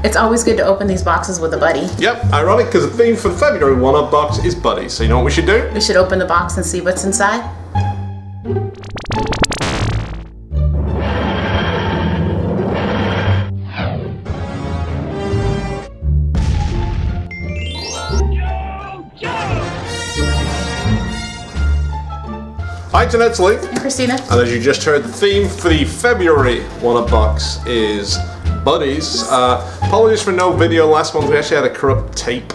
It's always good to open these boxes with a buddy. Yep, ironic because the theme for the February one-up box is buddies. So you know what we should do? We should open the box and see what's inside. Hi, Jeanette, it's Lee. And Christina. And as you just heard, the theme for the February one-up box is buddies. Apologies for no video last month. We actually had a corrupt tape.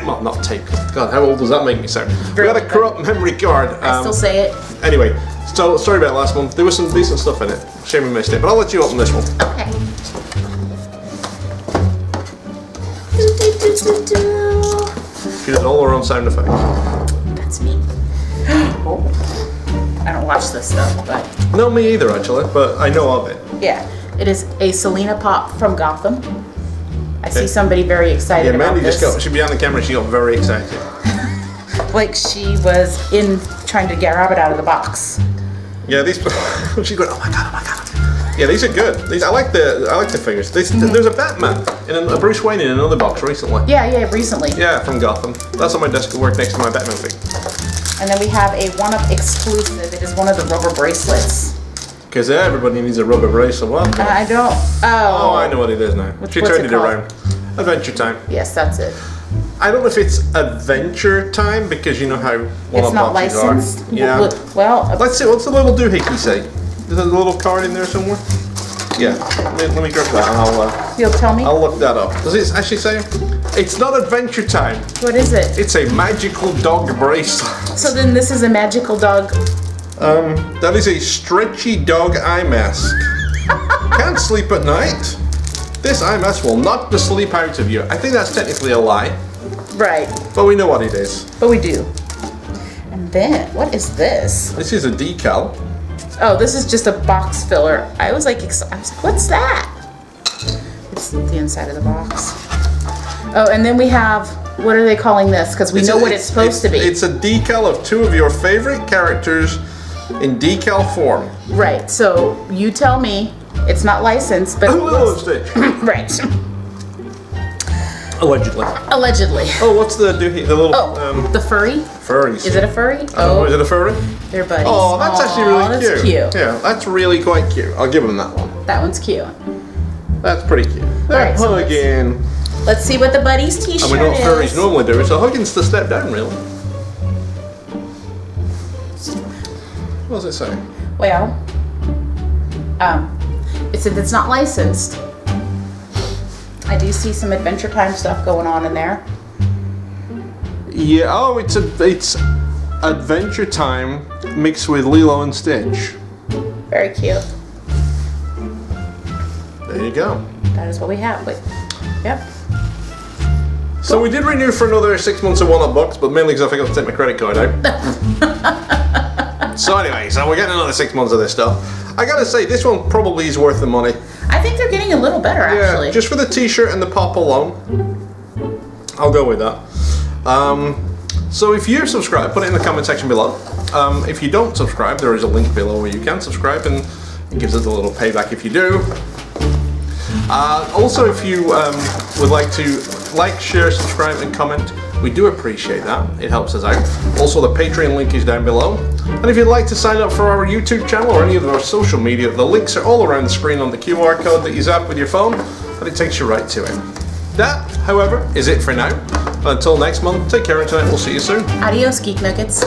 Not tape. God, how old does that make me sound? We had a corrupt memory card. I still say it. Anyway, so sorry about last month. There was some decent stuff in it. Shame we missed it, but I'll let you open this one. Okay. She does all her own sound effects. That's me. Oh. I don't watch this stuff, but... No, me either, actually, but I know of it. Yeah. It is a Selena Pop from Gotham. I see somebody very excited about Mandy this. she behind the camera, she got very excited. Like she was trying to grab it out of the box. Yeah, these. She's going, oh my god, oh my god. Yeah, these are good. I like the figures. There's a Batman and a Bruce Wayne in another box recently. Yeah, recently. Yeah, from Gotham. That's on my desk at work next to my Batman figure. And then we have a one-up exclusive. It is one of the rubber bracelets. Because everybody needs a rubber bracelet. What? I don't. Oh, I know what it is now. She turned it around. Adventure Time. Yes, that's it. I don't know if it's Adventure Time because you know how it's not licensed. Yeah. Well, let's see. What's the little doohickey say? There's a little card in there somewhere. Yeah. Let me grab that and I'll. You'll tell me. I'll look that up. Does it actually say? It's not Adventure Time. What is it? It's a magical dog bracelet. So then this is a magical dog. That is a stretchy dog eye mask. Can't sleep at night. This eye mask will knock the sleep out of you. I think that's technically a lie. Right. But we know what it is. But we do. And then, what is this? This is a decal. Oh, this is just a box filler. I was like, what's that? It's the inside of the box. Oh, and then we have, what are they calling this? Because we know what it's supposed to be. It's a decal of two of your favorite characters in decal form. Right, so you tell me. It's not licensed, but... Lilo and Stitch. Right. Allegedly. Allegedly. Oh, what's the little... Oh, the furry? Furries. Is it a furry? Oh, is it a furry? They're buddies. Oh, that's actually really cute. That's cute. Yeah, that's really quite cute. I'll give them that one. That one's cute. That's pretty cute. Alright, so hugging. Let's see what the buddies t-shirt is. And we know what furries normally do, so hugging's the step down, really. What does it say? Well, it said it's not licensed. I do see some Adventure Time stuff going on in there. Yeah, oh, it's Adventure Time mixed with Lilo and Stitch. Very cute. There you go. That is what we have. Wait. Yep. So we did renew for another 6 months of one-up bucks, but mainly because I forgot to take my credit card out. So anyway, so we're getting another 6 months of this stuff. I gotta say, this one probably is worth the money. I think they're getting a little better, actually. Yeah, just for the t-shirt and the pop alone. I'll go with that. So if you're subscribed, put it in the comment section below. If you don't subscribe, there is a link below where you can subscribe, and it gives us a little payback if you do. Also, if you would like to like, share, subscribe, and comment, we do appreciate that. It helps us out. Also, the Patreon link is down below. And if you'd like to sign up for our YouTube channel or any of our social media, the links are all around the screen on the QR code that you zap with your phone, and it takes you right to it. That, however, is it for now. Until next month, take care until we'll see you soon. Adios, Geek Nuggets.